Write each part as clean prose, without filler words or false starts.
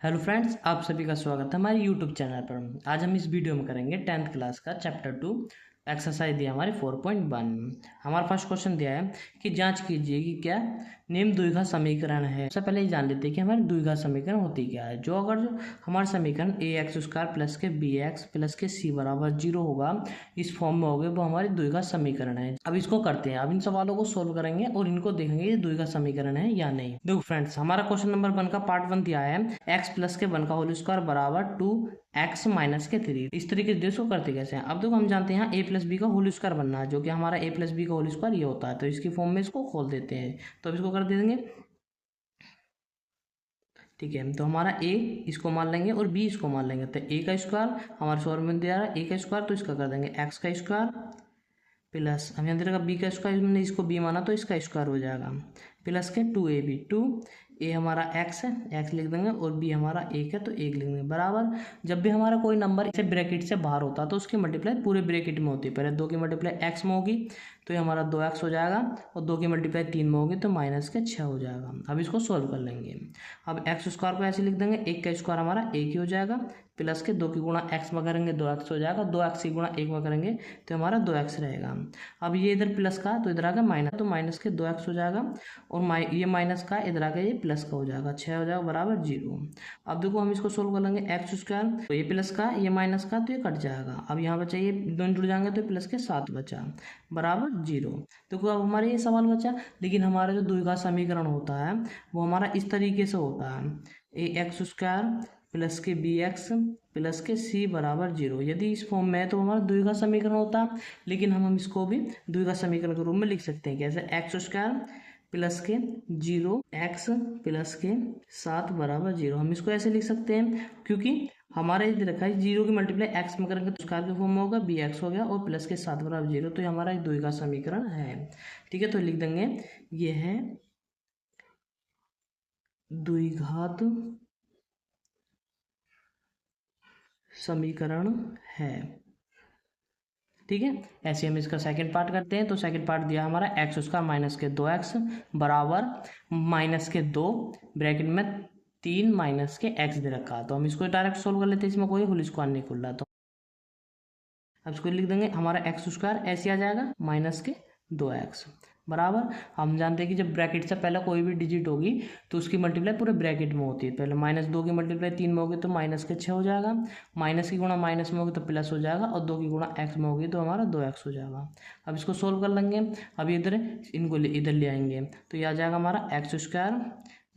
Hello friends, आप सभी का स्वागत है हमारे यूट्यूब चैनल पर। आज हम इस वीडियो में करेंगे 10th क्लास का चैप्टर 2 एक्सरसाइज दिया हमारे 4.1। हमारा फर्स्ट क्वेश्चन दिया है कि जांच कीजिए कि क्या निम्न द्विघात समीकरण है। सबसे पहले ये जान लेते हैं कि हमारी द्विघात समीकरण होती क्या है। जो हमारा समीकरण ए एक्स स्क्वायर प्लस के बी एक्स प्लस के सी बराबर 0 होगा, इस फॉर्म में होगा, वो हमारी द्विघात समीकरण है। अब इसको करते हैं। अब इन सवालों को सोल्व करेंगे और इनको देखेंगे ये द्विघात समीकरण है या नहीं। देखो फ्रेंड्स, हमारा क्वेश्चन नंबर 1 का पार्ट 1 दिया है एक्स प्लस के 1 का होल स्क्वायर बराबर 2x माइनस के 3। इस तरीके से इसको करते कैसे हैं। अब देखो, हम जानते हैं यहाँ a प्लस बी का होल स्क्वायर बनना है, जो कि हमारा a प्लस बी का होल स्क्वायर ये होता है। तो इसकी फॉर्म में इसको खोल देते हैं। तो अब इसको कर देंगे। ठीक है, तो हमारा a इसको मान लेंगे और b इसको मान लेंगे। तो a का स्क्वायर हमारे सॉल्व में दिया है a का स्क्वायर, तो इसका कर देंगे x का स्क्वायर प्लस हम यहाँ देगा b का स्क्वायर, हमने इसको b माना तो इसका स्क्वायर हो जाएगा प्लस के 2ab। 2a हमारा x है, x लिख देंगे, और b हमारा 1 है तो 1 लिख देंगे बराबर। जब भी हमारा कोई नंबर इसे ब्रैकेट से बाहर होता है तो उसकी मल्टीप्लाई पूरे ब्रैकेट में होती है। पहले 2 की मल्टीप्लाई x में होगी तो ये हमारा 2x हो जाएगा, और 2 की मल्टीप्लाई 3 में होगी तो माइनस के 6 हो जाएगा। अब इसको सॉल्व कर लेंगे। अब एक्स स्क्वायर को ऐसे लिख देंगे, 1 का स्क्वायर हमारा 1 ही हो जाएगा प्लस के 2 की गुणा x में करेंगे 2x हो जाएगा, 2x की गुणा 1 में करेंगे तो हमारा 2x रहेगा। अब ये इधर प्लस का तो इधर आकर माइनस, तो माइनस के 2x हो जाएगा, और ये माइनस का इधर आकर ये प्लस का हो जाएगा, 6 हो जाएगा बराबर 0। अब देखो, हम इसको सोल्व कर लेंगे। एक्स स्क्वायर तो ये प्लस का, ये माइनस का, तो ये कट जाएगा। अब यहाँ बचा, ये दोनों जुड़ जाएंगे तो प्लस के 7 बचा बराबर 0। देखो, अब हमारे ये सवाल बचा, लेकिन हमारा जो द्विघात समीकरण होता है वो हमारा इस तरीके से होता है, ए एक्स स्क्वायर प्लस के बी एक्स प्लस के सी बराबर 0। यदि इस फॉर्म में है तो हमारा द्विघात समीकरण होता है, लेकिन हम इसको भी द्विघात समीकरण के रूप में लिख सकते हैं। कैसे? एक्स स्क्वायर प्लस के 0 एक्स प्लस के 7 बराबर 0। हम इसको ऐसे लिख सकते हैं क्योंकि हमारे इधर रखा है 0 की मल्टीप्लाई एक्स में करेंगे तो स्क्वायर के फॉर्म में होगा, बी एक्स हो गया, और प्लस के 7 बराबर 0। तो ये हमारा एक द्विघात समीकरण है। ठीक है, तो लिख देंगे ये है द्विघात समीकरण है। ठीक है, ऐसे हम इसका सेकंड पार्ट करते हैं। तो सेकंड पार्ट दिया हमारा एक्स स्क्वायर माइनस के 2x बराबर माइनस के 2 ब्रैकेट में 3 माइनस के x दे रखा। तो हम इसको डायरेक्ट सोल्व कर लेते हैं, इसमें कोई होल स्क्वायर नहीं खुल रहा। तो अब इसको लिख देंगे, हमारा एक्स स्क्वायर ऐसे आ जाएगा माइनस के 2x बराबर। हम जानते हैं कि जब ब्रैकेट से पहले कोई भी डिजिट होगी तो उसकी मल्टीप्लाई पूरे ब्रैकेट में होती है। पहले -2 की मल्टीप्लाई 3 में होगी तो माइनस के 6 हो जाएगा, माइनस की गुणा माइनस में होगी तो प्लस हो जाएगा, और 2 की गुणा x में होगी तो हमारा 2x हो जाएगा। अब इसको सोल्व कर लेंगे। अब इधर इनको इधर ले आएंगे तो ये आ जाएगा हमारा एक्स स्क्वायर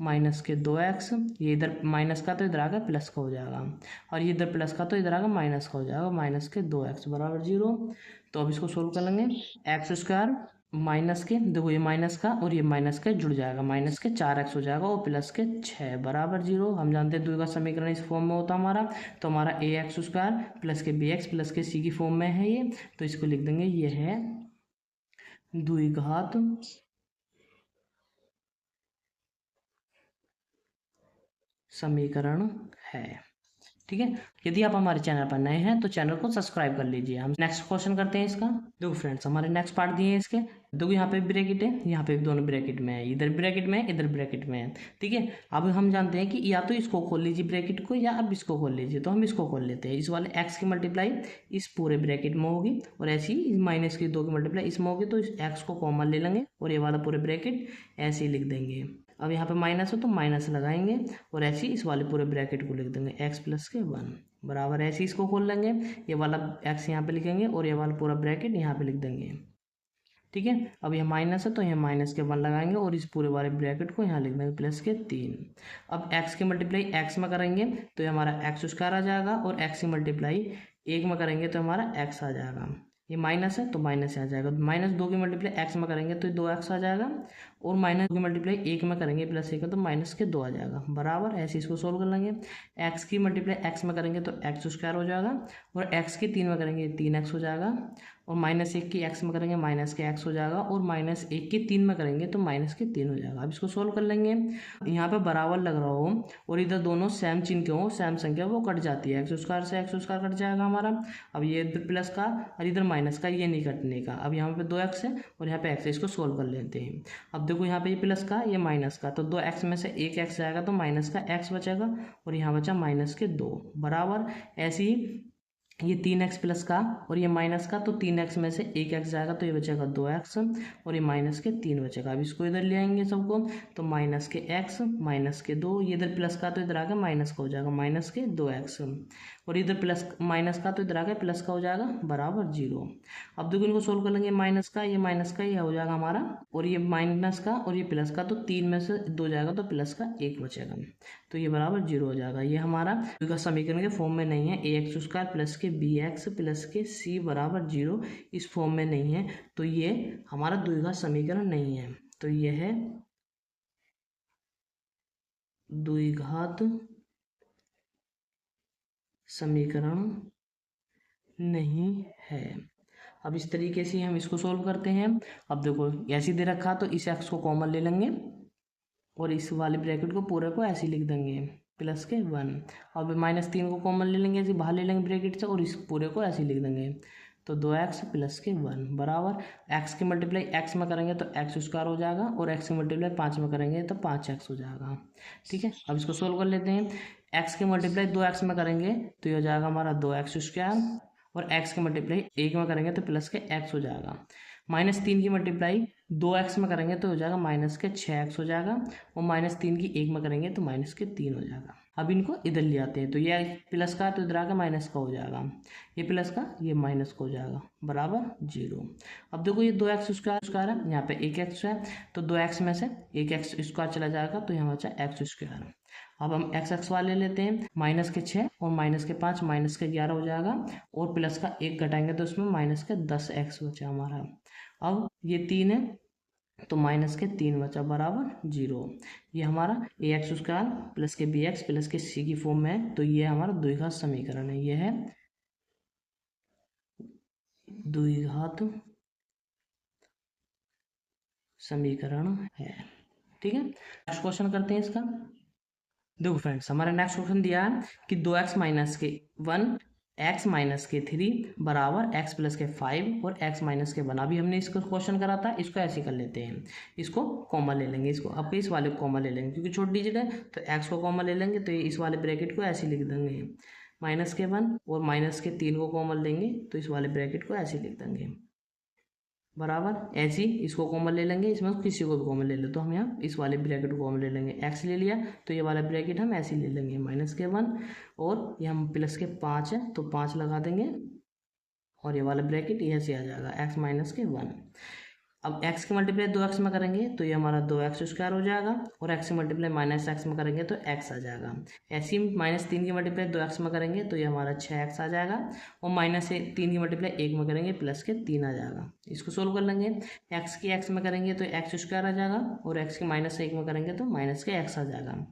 माइनस के 2x, ये इधर माइनस का तो इधर आकर प्लस का हो जाएगा, और ये इधर प्लस का तो इधर आकर माइनस का हो जाएगा, माइनस के 2x बराबर 0। तो अब इसको सोल्व कर लेंगे। एक्स स्क्वायर माइनस के, देखो ये माइनस का और ये माइनस का जुड़ जाएगा, माइनस के 4x हो जाएगा, और प्लस के 6 बराबर 0। हम जानते हैं द्विघात समीकरण इस फॉर्म में होता हमारा। तो हमारा ए एक्स स्क्वायर प्लस के बी एक्स प्लस के सी की फॉर्म में है ये। तो इसको लिख देंगे, ये है द्विघात समीकरण है। ठीक है, यदि आप हमारे चैनल पर नए हैं तो चैनल को सब्सक्राइब कर लीजिए। हम नेक्स्ट क्वेश्चन करते हैं इसका। देखो फ्रेंड्स, हमारे नेक्स्ट पार्ट दिए हैं इसके। देखो यहाँ पे ब्रैकेट है, यहाँ पे दोनों ब्रैकेट में है, इधर ब्रैकेट में है, इधर ब्रैकेट में है। ठीक है, अब हम जानते हैं कि या तो इसको खोल लीजिए ब्रैकेट को, या अब इसको खोल लीजिए। तो हम इसको खोल लेते हैं। इस वाले एक्स की मल्टीप्लाई इस पूरे ब्रैकेट में होगी, और ऐसी ही माइनस की 2 की मल्टीप्लाई इसमें होगी, तो इस एक्स को कॉमन ले लेंगे और ये वाला पूरे ब्रैकेट ऐसे ही लिख देंगे। अब यहाँ पे माइनस हो तो माइनस लगाएंगे, और ऐसे ही इस वाले पूरे ब्रैकेट को लिख देंगे एक्स प्लस के 1 बराबर। ऐसे इसको खोल लेंगे, ये वाला एक्स यहाँ पे लिखेंगे और ये वाला पूरा ब्रैकेट यहाँ पे लिख देंगे। ठीक है, अब ये माइनस है तो यहाँ माइनस के 1 लगाएंगे, और इस पूरे वाले ब्रैकेट को यहाँ लिख देंगे प्लस के 3। अब एक्स की मल्टीप्लाई एक्स में करेंगे तो ये हमारा एक्स स्क्वायर आ जाएगा, और एक्स की मल्टीप्लाई 1 में करेंगे तो हमारा एक्स आ जाएगा। ये माइनस है तो माइनस आ जाएगा, -2 की मल्टीप्लाई एक्स में करेंगे तो 2x आ जाएगा, और -2 की मल्टीप्लाई 1 में करेंगे प्लस 1 में तो माइनस के 2 आ जाएगा बराबर। ऐसे इसको सोल्व कर लेंगे। एक्स की मल्टीप्लाई एक्स में करेंगे तो एक्स स्क्वायर हो जाएगा, और एक्स की 3 में करेंगे 3x हो जाएगा, और -1 की एक्स में करेंगे माइनस के x हो जाएगा, और -1 की 3 में करेंगे तो माइनस के 3 हो जाएगा। अब इसको सोल्व कर लेंगे। यहाँ पे बराबर लग रहा हो और इधर दोनों सेम चिन्ह के हो, सेम संख्या, वो कट जाती है। एक्स स्क्वायर से एक्स स्क्वायर कट जाएगा हमारा। अब ये इधर प्लस का और इधर माइनस का, ये नहीं कटने का। अब यहाँ पे 2x है और यहाँ पे x है, इसको सोल्व कर लेते हैं। अब देखो यहाँ पे ये प्लस का ये माइनस का, तो 2x में से एक x जाएगा तो माइनस का x बचेगा और यहाँ बचा माइनस के 2 बराबर। ऐसे ही ये 3x प्लस का और ये माइनस का, तो 3x में से एक x जाएगा तो ये बचेगा 2x और ये माइनस के 3 बचेगा। अब इसको इधर ले आएंगे सबको, तो माइनस के x माइनस के 2, ये इधर प्लस का तो इधर आ गया माइनस का हो जाएगा माइनस के 2x और इधर प्लस माइनस का तो इधर आ गया प्लस का हो जाएगा बराबर 0। अब देखो इनको सोल्व कर लेंगे, माइनस का ये हो जाएगा हमारा और ये माइनस का और ये प्लस का, तो 3 में से 2 जाएगा तो प्लस का 1 बचेगा, तो ये बराबर 0 हो जाएगा। ये हमारा का समीकरण के फॉर्म में नहीं है, ax स्क्वायर प्लस के bx प्लस के c बराबर 0 इस फॉर्म में नहीं है, तो ये हमारा द्विघात समीकरण नहीं है। तो ये है द्विघात समीकरण नहीं है। अब इस तरीके से हम इसको सोल्व करते हैं। अब देखो ऐसे दे रखा तो इस x को कॉमन ले लेंगे और इस वाले ब्रैकेट को पूरे को ऐसे लिख देंगे प्लस के 1। अब -3 को कॉमन ले लेंगे, ऐसे बाहर ले लेंगे ब्रैकेट से और इस पूरे को ऐसे लिख देंगे, तो 2x प्लस के 1 बराबर x की मल्टीप्लाई x में करेंगे तो x स्क्वायर हो जाएगा और x की मल्टीप्लाई 5 में करेंगे तो 5x हो जाएगा। ठीक है, अब इसको सोल्व कर लेते हैं। x की मल्टीप्लाई 2x में करेंगे तो ये हो जाएगा हमारा 2x स्क्वायर और x की मल्टीप्लाई 1 में करेंगे तो प्लस के x हो जाएगा। -3 की मल्टीप्लाई 2x में करेंगे तो हो जाएगा माइनस के 6x हो जाएगा और -3 की 1 में करेंगे तो माइनस के 3 हो जाएगा। अब इनको इधर ले आते हैं, तो ये प्लस का तो इधर आकर माइनस का हो जाएगा, ये प्लस का ये माइनस का हो जाएगा बराबर 0। अब देखो ये 2x स्क्वायर है, यहाँ पे 1x है तो 2x में से 1x स्क्वायर चला जाएगा तो यहाँ बचा x स्क्वायर। अब हम x वाले लेते हैं, माइनस के 6 और माइनस के 5 माइनस के 11 हो जाएगा और प्लस का 1 घटाएंगे तो उसमें माइनस के 10x बचा हमारा। अब ये 3 है तो माइनस के 3 बचा बराबर 0। ये हमारा ax स्क्वायर प्लस के bx प्लस के c की फॉर्म में है, तो ये हमारा द्विघात समीकरण है। ये है द्विघात समीकरण है। ठीक है, नेक्स्ट क्वेश्चन करते हैं इसका। देखो फ्रेंड्स, हमारा नेक्स्ट क्वेश्चन दिया है कि 2x माइनस के 1 x माइनस के 3 बराबर x प्लस के 5 और x माइनस के 1। अभी हमने इसको क्वेश्चन करा था, इसको ऐसे कर लेते हैं, इसको कॉमन ले लेंगे, इसको अब इस वाले को कॉमन ले लेंगे क्योंकि छोटी डिजिट है तो x को कॉमन ले लेंगे, तो ये इस वाले ब्रैकेट को ऐसे लिख देंगे माइनस के 1 और माइनस के 3 को कॉमन लेंगे तो इस वाले ब्रैकेट को ऐसे लिख देंगे बराबर। ऐसे ही इसको कॉमन ले लेंगे, इसमें किसी को भी कॉमन ले लो, तो हम यहाँ इस वाले ब्रैकेट को कॉमन ले लेंगे, x ले लिया तो ये वाला ब्रैकेट हम ऐसे ले लेंगे माइनस के 1 और ये हम प्लस के 5 है तो 5 लगा देंगे और ये वाला ब्रैकेट ये ऐसे आ जाएगा x माइनस के 1। अब x की मल्टीप्लाई 2x में करेंगे तो ये हमारा 2x स्क्वायर हो जाएगा और x की मल्टीप्लाई माइनस x में करेंगे तो x आ जाएगा। ऐसे ही -3 की मल्टीप्लाई 2x में करेंगे तो ये हमारा 6x आ जाएगा और -3 की मल्टीप्लाई 1 में करेंगे प्लस के 3 आ जाएगा। इसको सोल्व कर लेंगे, x की x में करेंगे तो x स्क्वायर आ जाएगा और x की -1 में करेंगे तो माइनस के x आ जाएगा।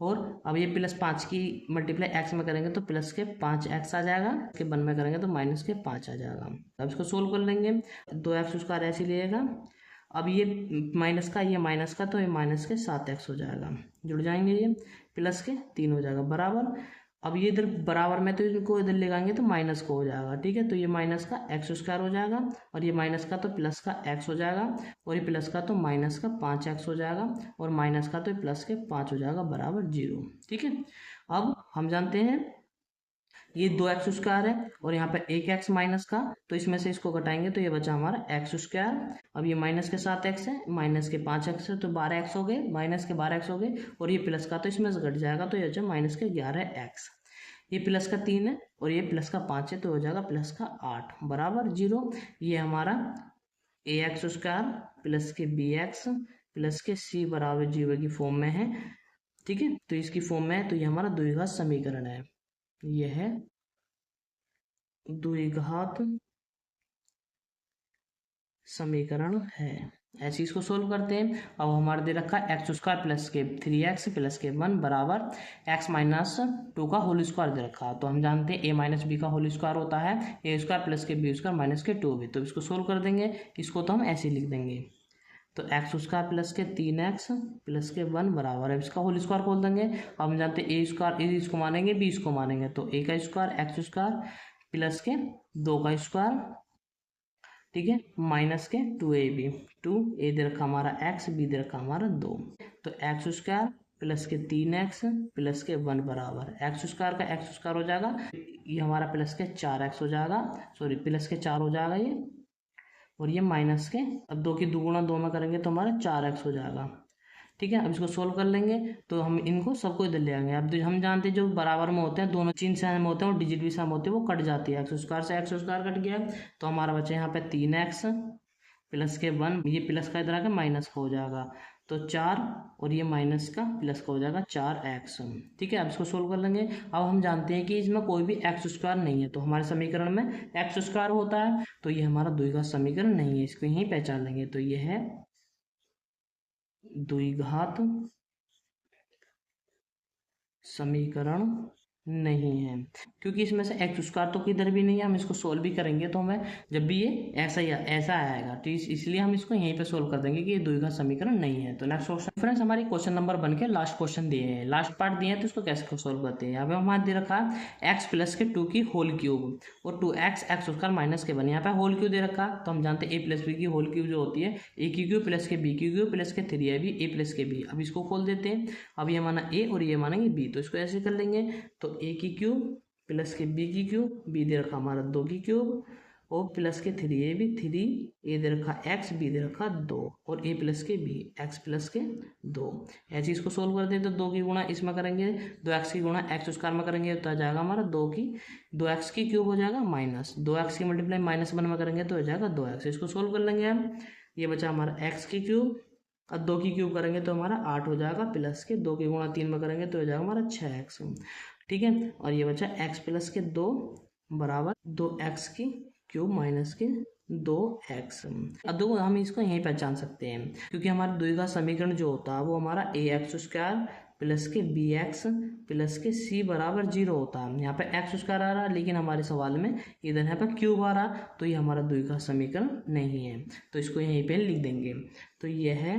और अब ये +5 की मल्टीप्लाई x में करेंगे तो प्लस के 5x आ जाएगा, इसके 1 में करेंगे तो माइनस के 5 आ जाएगा। अब इसको सोल्व कर लेंगे, 2x स्क्वायर ऐसे लिएगा, अब ये माइनस का ये माइनस का तो ये माइनस के 7x हो जाएगा, जुड़ जाएंगे ये प्लस के 3 हो जाएगा बराबर। अब ये इधर बराबर में तो इनको इधर ले आएंगे तो माइनस को हो जाएगा। ठीक है, तो ये माइनस का x स्क्वायर हो जाएगा और ये माइनस का तो प्लस का x हो जाएगा और ये प्लस का तो माइनस का 5x हो जाएगा और माइनस का तो प्लस के 5 हो जाएगा बराबर 0। ठीक है, अब हम जानते हैं ये 2x स्क्वायर है और यहाँ पे 1x माइनस का, तो इसमें से इसको घटाएंगे तो ये बचा हमारा x स्क्वायर। अब ये माइनस के 7x है, माइनस के 5x है तो 12x हो गए, माइनस के 12x हो गए और ये प्लस का तो इसमें से घट जाएगा तो ये बचा माइनस के 11x। ये प्लस का 3 है और ये प्लस का 5 है तो हो जाएगा प्लस का 8 बराबर 0। ये हमारा ax स्क्वायर प्लस के bx प्लस के c बराबर 0 की फॉर्म में है। ठीक है, तो इसकी फॉर्म में है, तो ये हमारा द्विघात समीकरण है। यह है द्विघात समीकरण है। ऐसे इसको सोल्व करते हैं। अब हमारे दे रखा है x स्क्वायर प्लस के 3x प्लस के 1 बराबर x माइनस 2 का होल स्क्वायर दे रखा है। तो हम जानते हैं a माइनस बी का होल स्क्वायर होता है a स्क्वायर प्लस के बी स्क्वायर माइनस के 2b। तो इसको सोल्व कर देंगे, इसको तो हम ऐसे लिख देंगे, तो x स्क्वायर प्लस के 3x प्लस के 1 बराबर है, इसका होल स्क्वायर खोल देंगे। अब हम जानते हैं a स्क्वायर a इसको मानेंगे b इसको मानेंगे, तो a का स्क्वायर x स्क्वायर प्लस के 2 का स्क्वायर ठीक है, माइनस के 2ab, 2a दे रखा हमारा x, b दे रखा हमारा 2, तो एक्स स्क्वायर प्लस के 3x प्लस के 1 बराबर एक्स स्क्वायर का एक्स स्क्वायर हो जाएगा, ये हमारा प्लस के 4x हो जाएगा, सॉरी प्लस के 4 हो जाएगा ये, और ये माइनस के, अब 2 की दुगुना 2 में करेंगे तो हमारा 4x हो जाएगा। ठीक है, अब इसको सोल्व कर लेंगे तो हम इनको सबको इधर ले आएंगे। अब हम जानते हैं जो बराबर में होते हैं दोनों चिन्ह सेम होते हैं और डिजिट भी सेम होते हैं, वो कट जाती है, एक्स स्क्वायर से एक्स स्क्वायर कट गया, तो हमारा बचा यहाँ पे 3x प्लस के 1, ये प्लस का इधर आके माइनस का हो जाएगा, तो 4 और ये माइनस का प्लस का हो जाएगा 4x। ठीक है, अब इसको सोल्व कर लेंगे। अब हम जानते हैं कि इसमें कोई भी एक्स स्क्वायर नहीं है, तो हमारे समीकरण में एक्स स्क्वायर होता है, तो ये हमारा द्विघात समीकरण नहीं है, इसको यहीं पहचान लेंगे, तो ये है द्विघात समीकरण नहीं है, क्योंकि इसमें से एक्स स्क्वायर तो किधर भी नहीं है, हम इसको सोल्व भी करेंगे तो हमें जब भी ये ऐसा आएगा, तो इसलिए हम इसको यहीं पे सोल्व कर देंगे कि ये द्विघात समीकरण नहीं है। तो नेक्स्ट क्वेश्चन फ्रेंड्स, हमारी क्वेश्चन नंबर बन के लास्ट क्वेश्चन दिए हैं, लास्ट पार्ट दिए हैं, तो इसको कैसे सोल्व करते हैं। यहाँ पे हमारे दे रखा है एक्स प्लस के 2 की होल क्यूब और 2x एक्स स्क्वायर माइनस के 1, यहाँ पे होल क्यूब दे रखा, तो हम जानते हैं a प्लस बी की होल क्यूब जो होती है a की क्यूब प्लस के b की क्यूब प्लस के 3ab a प्लस के b। अब इसको खोल देते हैं, अब ये माना a और ये मानेंगे b, तो इसको ऐसे कर लेंगे, तो a की क्यूब प्लस के b की क्यूब, b दे रखा हमारा 2 की क्यूब और प्लस के 3ab 3, a दे रखा x, b दे रखा 2 और a प्लस के b x प्लस के 2। ऐसे इसको सोल्व करते हैं, तो 2 की गुणा इसमें करेंगे, 2x की गुणा एक्स स्क्वायर में करेंगे तो आ जाएगा हमारा 2x की क्यूब हो जाएगा माइनस 2x की मल्टीप्लाई -1 में करेंगे तो हो जाएगा 2x। इसको सोल्व कर लेंगे हम, ये बचा हमारा x की क्यूब, अब 2 की क्यूब करेंगे तो हमारा 8 हो जाएगा, प्लस के 2 की गुणा 3 में करेंगे तो हो जाएगा हमारा 6x। ठीक है, और ये बचा x प्लस के 2 बराबर 2x की क्यूब माइनस के 2x। अब देखो हम इसको यहीं पहचान सकते हैं, क्योंकि हमारा द्विघात समीकरण जो होता है वो हमारा ax स्क्वायर प्लस के bx प्लस के c बराबर 0 होता है। यहाँ पे एक्स स्क्वायर आ रहा है, लेकिन हमारे सवाल में इधर यहाँ पे क्यूब आ रहा, तो ये हमारा द्विघात समीकरण नहीं है, तो इसको यहीं पे लिख देंगे। तो यह है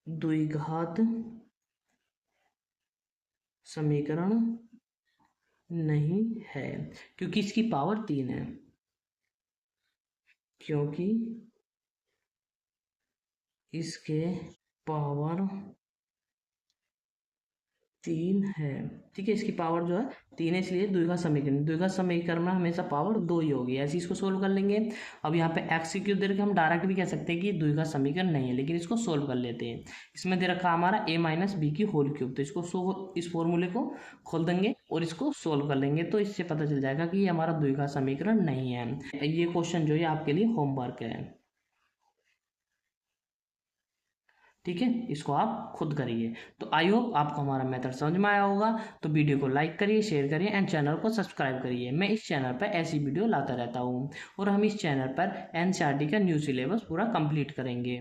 द्विघात समीकरण नहीं है, क्योंकि इसकी पावर 3 है, क्योंकि इसके पावर 3 है। ठीक है, इसकी पावर जो है 3 है, इसलिए द्विघात समीकरण में हमेशा पावर 2 ही होगी। ऐसे इसको सोल्व कर लेंगे। अब यहाँ पे एक्स की क्यूब दे रखा, हम डायरेक्ट भी कह सकते हैं कि द्विघात समीकरण नहीं है, लेकिन इसको सोल्व कर लेते हैं। इसमें दे रखा हमारा a माइनस बी की होल क्यूब, तो इसको इस फॉर्मूले को खोल देंगे और इसको सोल्व कर लेंगे, तो इससे पता चल जाएगा कि ये हमारा द्विघात समीकरण नहीं है। ये क्वेश्चन जो है आपके लिए होमवर्क है। ठीक है, इसको आप खुद करिए। तो आई होप आपको हमारा मेथड समझ में आया होगा। तो वीडियो को लाइक करिए, शेयर करिए एंड चैनल को सब्सक्राइब करिए। मैं इस चैनल पर ऐसी वीडियो लाता रहता हूँ और हम इस चैनल पर एनसीईआरटी का न्यू सिलेबस पूरा कंप्लीट करेंगे।